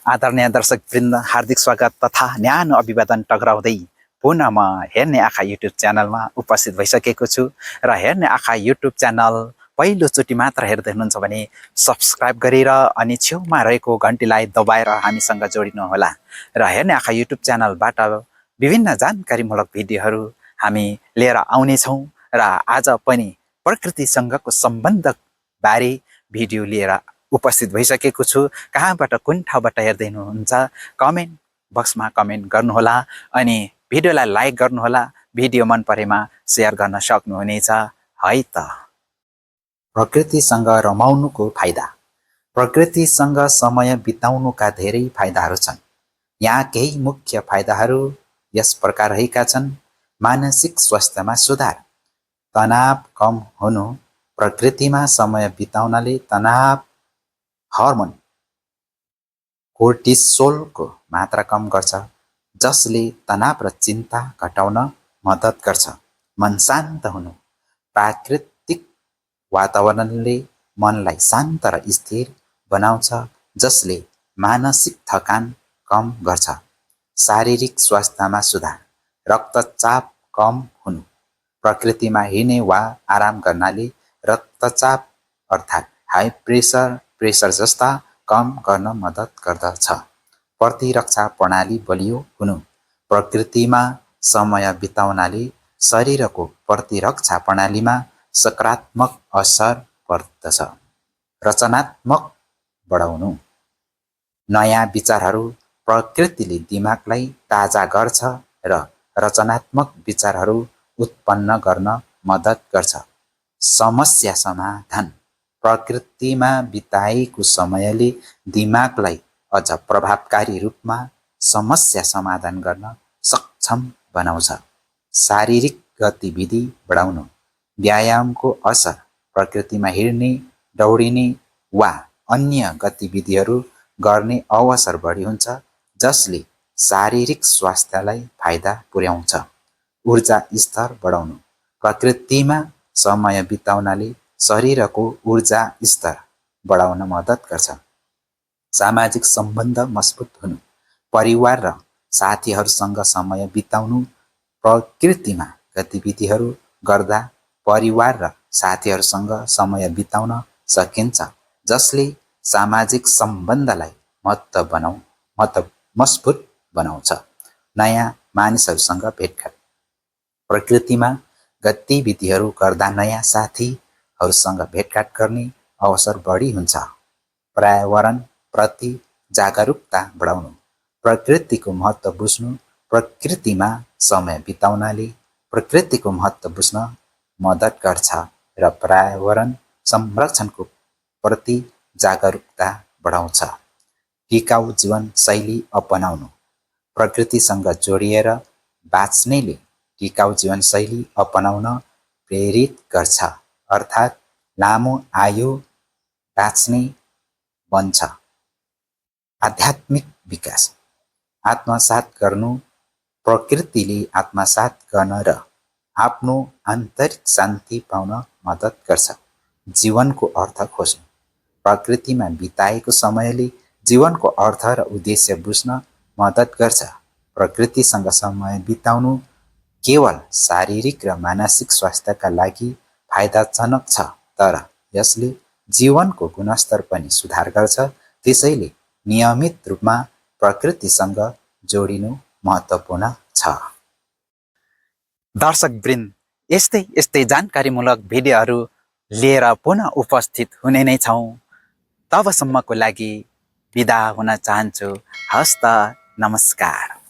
आदरणीय दर्शकवृन्द, हार्दिक स्वागत तथा न्यानो अभिवादन टक्राउँदै पुनः म हेर्ने आँखा युट्युब च्यानलमा उपस्थित भइसकेको छु। र हेर्ने आँखा युट्युब च्यानल पहिलोचोटि मात्र हेर्दै हुनुहुन्छ भने सब्स्क्राइब गरेर अनि छेउमा रहेको घन्टीलाई दबाएर हामीसँग जोडिनुहोला। र हेर्ने आँखा युट्युब च्यानलबाट विभिन्न जानकारीमूलक भिडियोहरू हामी लिएर आउनेछौँ। र आज पनि प्रकृतिसँगको सम्बन्धबारे भिडियो लिएर उपस्थित भइसकेको छु। कहाँबाट कुन ठाउँबाट हेर्दै हुनुहुन्छ कमेन्ट बक्समा कमेन्ट गर्नुहोला अनि भिडियोलाई लाइक गर्नुहोला। भिडियो मन परेमा सेयर गर्न सक्नुहुनेछ है त। प्रकृतिसँग रमाउनुको फाइदा। प्रकृतिसँग समय बिताउनुका धेरै फाइदाहरू छन्। यहाँ केही मुख्य फाइदाहरू यस प्रकार रहेका छन्। मानसिक स्वास्थ्यमा सुधार, तनाव कम हुनु। प्रकृतिमा समय बिताउनाले तनाव हर्मोन कोर्टिसोलको मात्रा कम गर्छ, जसले तनाव र चिन्ता घटाउन मद्दत गर्छ। मन शान्त हुनु। प्राकृतिक वातावरणले मनलाई शान्त र स्थिर बनाउँछ, जसले मानसिक थकान कम गर्छ। शारीरिक स्वास्थ्यमा सुधार। रक्तचाप कम हुनु। प्रकृतिमा हिँड्ने वा आराम गर्नाले रक्तचाप अर्थात् हाई प्रेसर जस्ता कम गर्न मद्दत गर्दछ। प्रतिरक्षा प्रणाली बलियो हुनु। प्रकृतिमा समय बिताउनाले शरीरको प्रतिरक्षा प्रणालीमा सकारात्मक असर पर्दछ। रचनात्मक बढाउनु। नयाँ विचारहरू। प्रकृतिले दिमागलाई ताजा गर्छ र रचनात्मक विचारहरू उत्पन्न गर्न मद्दत गर्छ। समस्या समाधान। प्रकृतिमा बिताएको समयले दिमागलाई अझ प्रभावकारी रूपमा समस्या समाधान गर्न सक्षम बनाउँछ। शारीरिक गतिविधि बढाउनु। व्यायामको असर। प्रकृतिमा हिँड्ने, दौडिने वा अन्य गतिविधिहरू गर्ने अवसर बढी हुन्छ, जसले शारीरिक स्वास्थ्यलाई फाइदा पुर्याउँछ। ऊर्जा स्तर बढाउनु। प्रकृतिमा समय बिताउनाले शरीरको ऊर्जा स्तर बढाउन मद्दत गर्छ। सामाजिक सम्बन्ध मजबुत हुनु। परिवार र साथीहरूसँग समय बिताउनु। प्रकृतिमा गतिविधिहरू गर्दा परिवार र साथीहरूसँग समय बिताउन सकिन्छ, जसले सामाजिक सम्बन्धलाई मजबुत बनाउँछ। नयाँ मानिसहरूसँग भेटघाट। प्रकृतिमा गतिविधिहरू गर्दा नयाँ साथीहरूसँग भेटघाट गर्ने अवसर बढी हुन्छ। पर्यावरण प्रति जागरुकता बढाउनु। प्रकृतिको महत्त्व बुझ्नु। प्रकृतिमा समय बिताउनाले प्रकृतिको महत्त्व बुझ्न मद्दत गर्छ र पर्यावरण संरक्षणको प्रति जागरुकता बढाउँछ। टिकाउ जीवनशैली अपनाउनु। प्रकृतिसँग जोडिएर बाँच्नेले टिकाउ जीवनशैली अपनाउन प्रेरित गर्छ, अर्थात् लामो आयु बाँच्ने बन्छ। आध्यात्मिक विकास। आत्मसात गर्नु। प्रकृतिले आत्मसात गर्न र आफ्नो आन्तरिक शान्ति पाउन मद्दत गर्छ। जीवनको अर्थ खोज्नु। प्रकृतिमा बिताएको समयले जीवनको अर्थ र उद्देश्य बुझ्न मद्दत गर्छ। प्रकृतिसँग समय बिताउनु केवल शारीरिक र मानसिक स्वास्थ्यका लागि फाइदाजनक छ, तर यसले जीवनको गुणस्तर पनि सुधार गर्छ। त्यसैले नियमित रूपमा प्रकृतिसँग जोडिनु महत्त्वपूर्ण छ। दर्शकवृन्द, यस्तै जानकारीमूलक भिडियोहरू लिएर पुनः उपस्थित हुने नै छौँ। तबसम्मको लागि बिदा हुन चाहन्छु। हस्त नमस्कार।